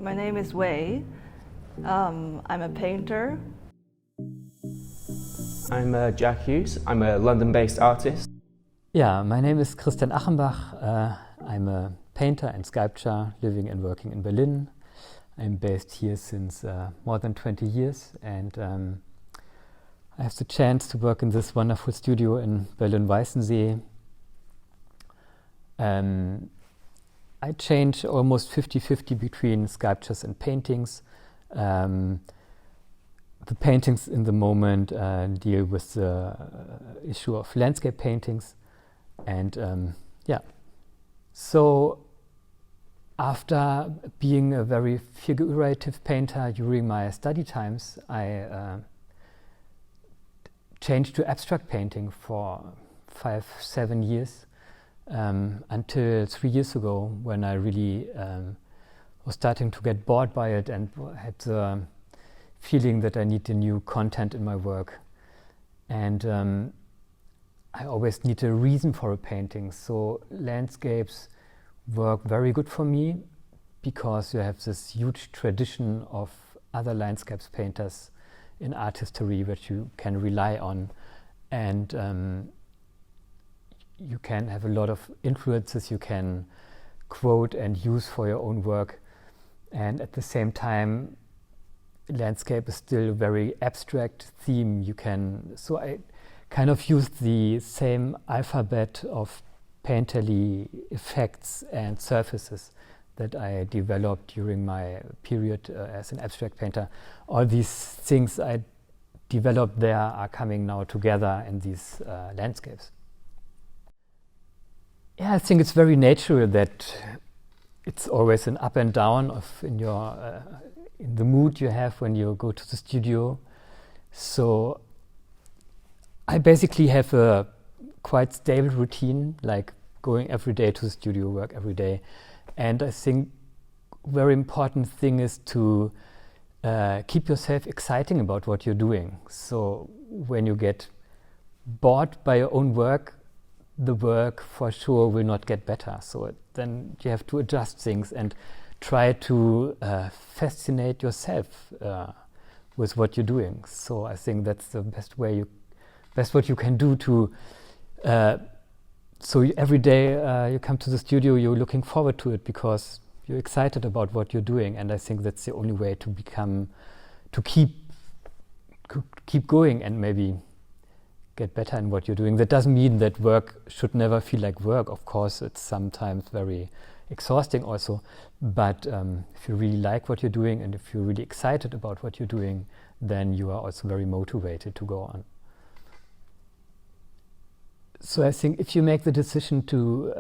My name is Wei. I'm a painter. I'm Jack Hughes. I'm a London-based artist. Yeah, my name is Christian Achenbach. I'm a painter and sculptor living and working in Berlin. I'm based here since more than 20 years, and I have the chance to work in this wonderful studio in Berlin-Weißensee. I change almost 50-50 between sculptures and paintings. The paintings in the moment deal with the issue of landscape paintings, and yeah. So after being a very figurative painter during my study times, I changed to abstract painting for 5-7 years. Until 3 years ago, when I really was starting to get bored by it and had the feeling that I need a new content in my work. And I always need a reason for a painting. So landscapes work very good for me because you have this huge tradition of other landscapes painters in art history which you can rely on. And you can have a lot of influences you can quote and use for your own work. And at the same time, landscape is still a very abstract theme. So I kind of use the same alphabet of painterly effects and surfaces that I developed during my period as an abstract painter. All these things I developed there are coming now together in these landscapes. Yeah, I think it's very natural that it's always an up and down in the mood you have when you go to the studio. So I basically have a quite stable routine, like going every day to the studio, work every day. And I think very important thing is to keep yourself exciting about what you're doing. So when you get bored by your own work, the work for sure will not get better. So then you have to adjust things and try to fascinate yourself with what you're doing. So I think that's the best what you can do to. So every day you come to the studio, you're looking forward to it because you're excited about what you're doing, and I think that's the only way to keep going and maybe get better in what you're doing. That doesn't mean that work should never feel like work. Of course, it's sometimes very exhausting also. But if you really like what you're doing and if you're really excited about what you're doing, then you are also very motivated to go on. So I think if you make the decision to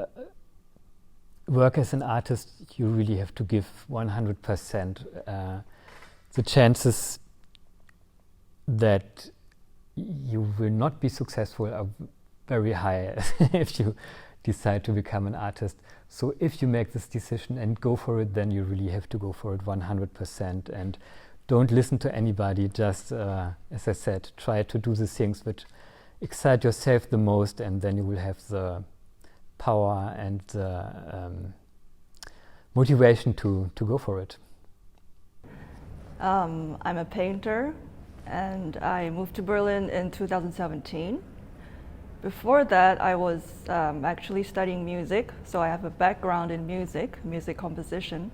work as an artist, you really have to give 100%. The chances that you will not be successful are very high if you decide to become an artist. So if you make this decision and go for it, then you really have to go for it 100%, and don't listen to anybody. Just, as I said, try to do the things which excite yourself the most, and then you will have the power and the motivation to go for it. I'm a painter, and I moved to Berlin in 2017. Before that, I was actually studying music, so I have a background in music composition.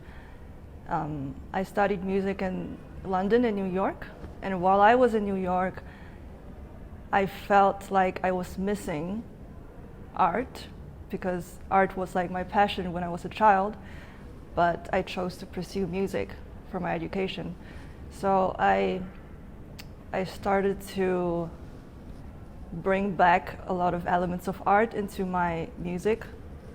I studied music in London and New York, and while I was in New York, I felt like I was missing art, because art was like my passion when I was a child, but I chose to pursue music for my education. So I started to bring back a lot of elements of art into my music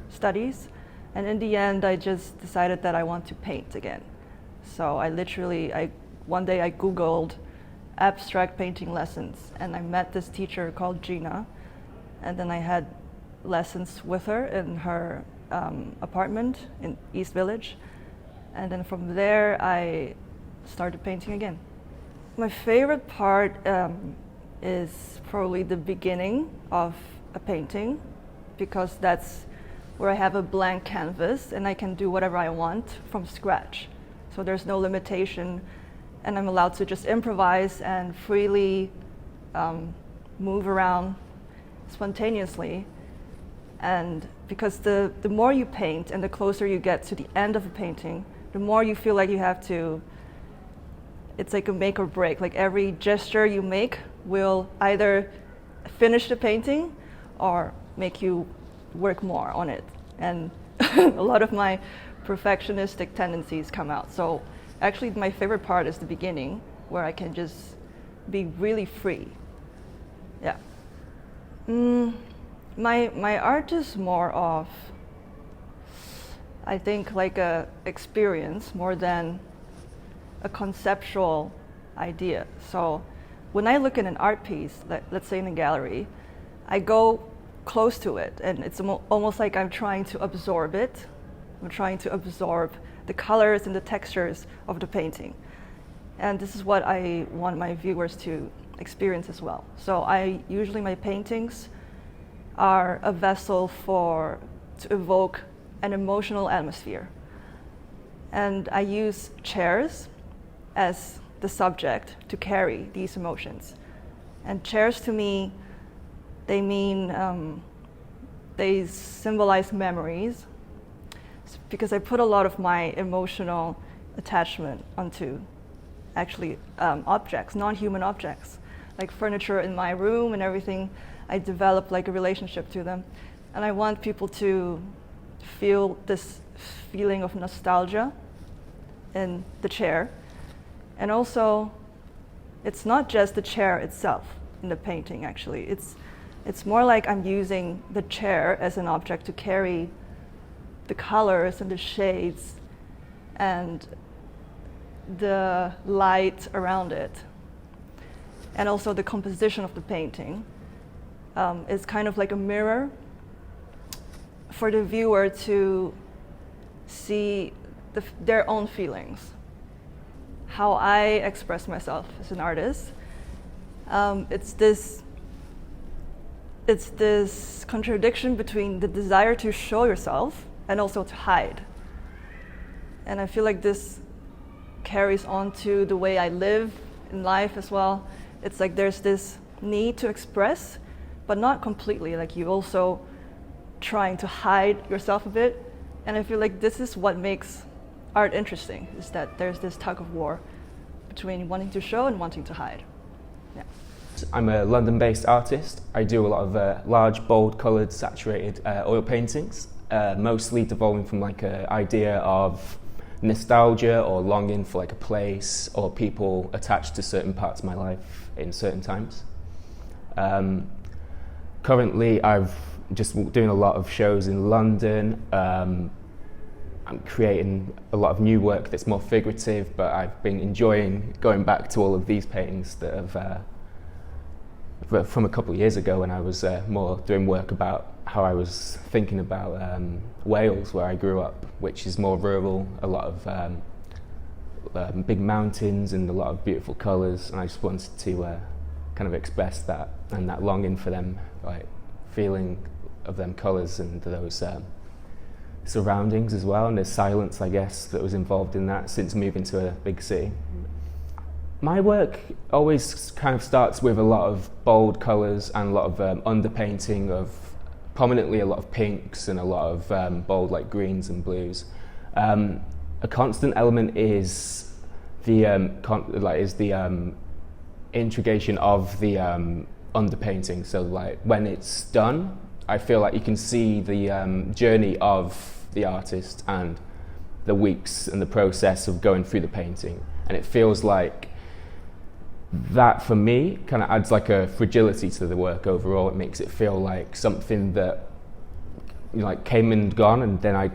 studies, and in the end I just decided that I want to paint again. So one day I Googled abstract painting lessons, and I met this teacher called Gina, and then I had lessons with her in her apartment in East Village, and then from there I started painting again. My favorite part is probably the beginning of a painting, because that's where I have a blank canvas and I can do whatever I want from scratch. So there's no limitation, and I'm allowed to just improvise and freely move around spontaneously. And because the more you paint and the closer you get to the end of a painting, the more you feel like you have to, it's like a make or break. Like every gesture you make will either finish the painting or make you work more on it. And a lot of my perfectionistic tendencies come out. So actually my favorite part is the beginning, where I can just be really free. Yeah. My art is more of, I think, like a experience more than a conceptual idea. So when I look at an art piece, let's say in a gallery, I go close to it, and it's almost like I'm trying to absorb it. I'm trying to absorb the colors and the textures of the painting. And this is what I want my viewers to experience as well. So usually my paintings are a vessel to evoke an emotional atmosphere. And I use chairs as the subject to carry these emotions. And chairs to me, they mean, they symbolize memories, because I put a lot of my emotional attachment onto actually objects, non-human objects, like furniture in my room and everything. I develop like a relationship to them. And I want people to feel this feeling of nostalgia in the chair. And also, it's not just the chair itself in the painting, actually. It's more like I'm using the chair as an object to carry the colors and the shades and the light around it. And also the composition of the painting is kind of like a mirror for the viewer to see their own feelings. How I express myself as an artist. It's this contradiction between the desire to show yourself and also to hide. And I feel like this carries on to the way I live in life as well. It's like there's this need to express, but not completely. Like you also trying to hide yourself a bit. And I feel like this is what makes art interesting, is that there's this tug of war between wanting to show and wanting to hide. Yeah. I'm a London-based artist. I do a lot of large, bold, coloured, saturated oil paintings, mostly devolving from like an idea of nostalgia or longing for like a place or people attached to certain parts of my life in certain times. Currently, I've just doing a lot of shows in London. I'm creating a lot of new work that's more figurative, but I've been enjoying going back to all of these paintings that have from a couple of years ago when I was more doing work about how I was thinking about Wales, where I grew up, which is more rural, a lot of big mountains and a lot of beautiful colours, and I just wanted to kind of express that and that longing for them, like feeling of them colours and those surroundings as well, and the silence, I guess, that was involved in that since moving to a big city. My work always kind of starts with a lot of bold colours and a lot of underpainting of prominently a lot of pinks and a lot of bold like greens and blues. A constant element is the intrigation of the underpainting. So like when it's done, I feel like you can see the journey of the artist and the weeks and the process of going through the painting, and it feels like that for me kind of adds like a fragility to the work overall. It makes it feel like something that, you know, like came and gone, and then I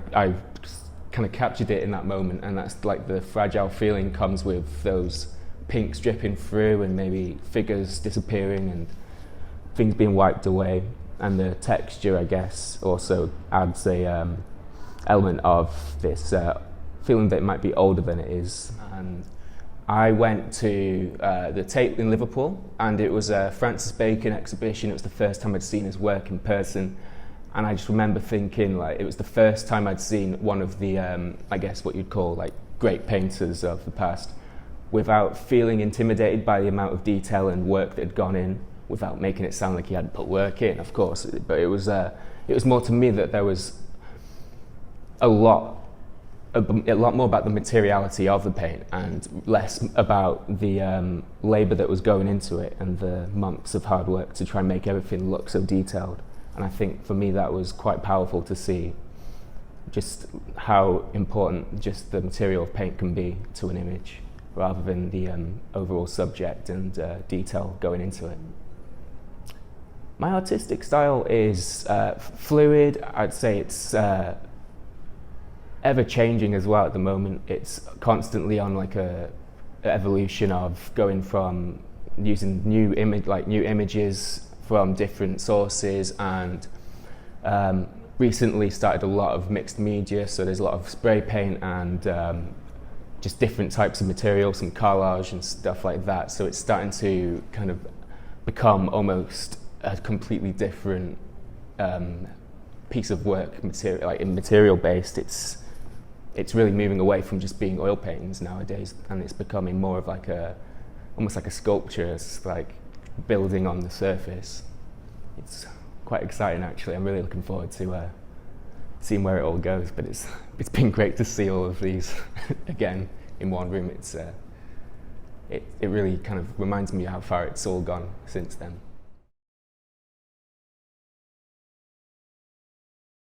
kind of captured it in that moment, and that's like the fragile feeling comes with those pinks dripping through and maybe figures disappearing and things being wiped away. And the texture, I guess, also adds a element of this feeling that it might be older than it is. And I went to the Tate in Liverpool, and it was a Francis Bacon exhibition. It was the first time I'd seen his work in person, and I just remember thinking like it was the first time I'd seen one of the I guess what you'd call like great painters of the past, without feeling intimidated by the amount of detail and work that had gone in, without making it sound like he hadn't put work in, of course. But it was more to me that there was a lot more about the materiality of the paint and less about the labour that was going into it and the months of hard work to try and make everything look so detailed. And I think for me that was quite powerful to see just how important just the material of paint can be to an image, rather than the overall subject and detail going into it. My artistic style is fluid. I'd say it's ever-changing as well at the moment. It's constantly on like a evolution of going from using new images from different sources, and recently started a lot of mixed media, so there's a lot of spray paint and just different types of material, some collage and stuff like that. So it's starting to kind of become almost a completely different piece of work, material based. It's really moving away from just being oil paintings nowadays, and it's becoming more of like almost like a sculpture. It's like building on the surface. It's quite exciting actually. I'm really looking forward to seeing where it all goes, but it's been great to see all of these again in one room. It really kind of reminds me how far it's all gone since then.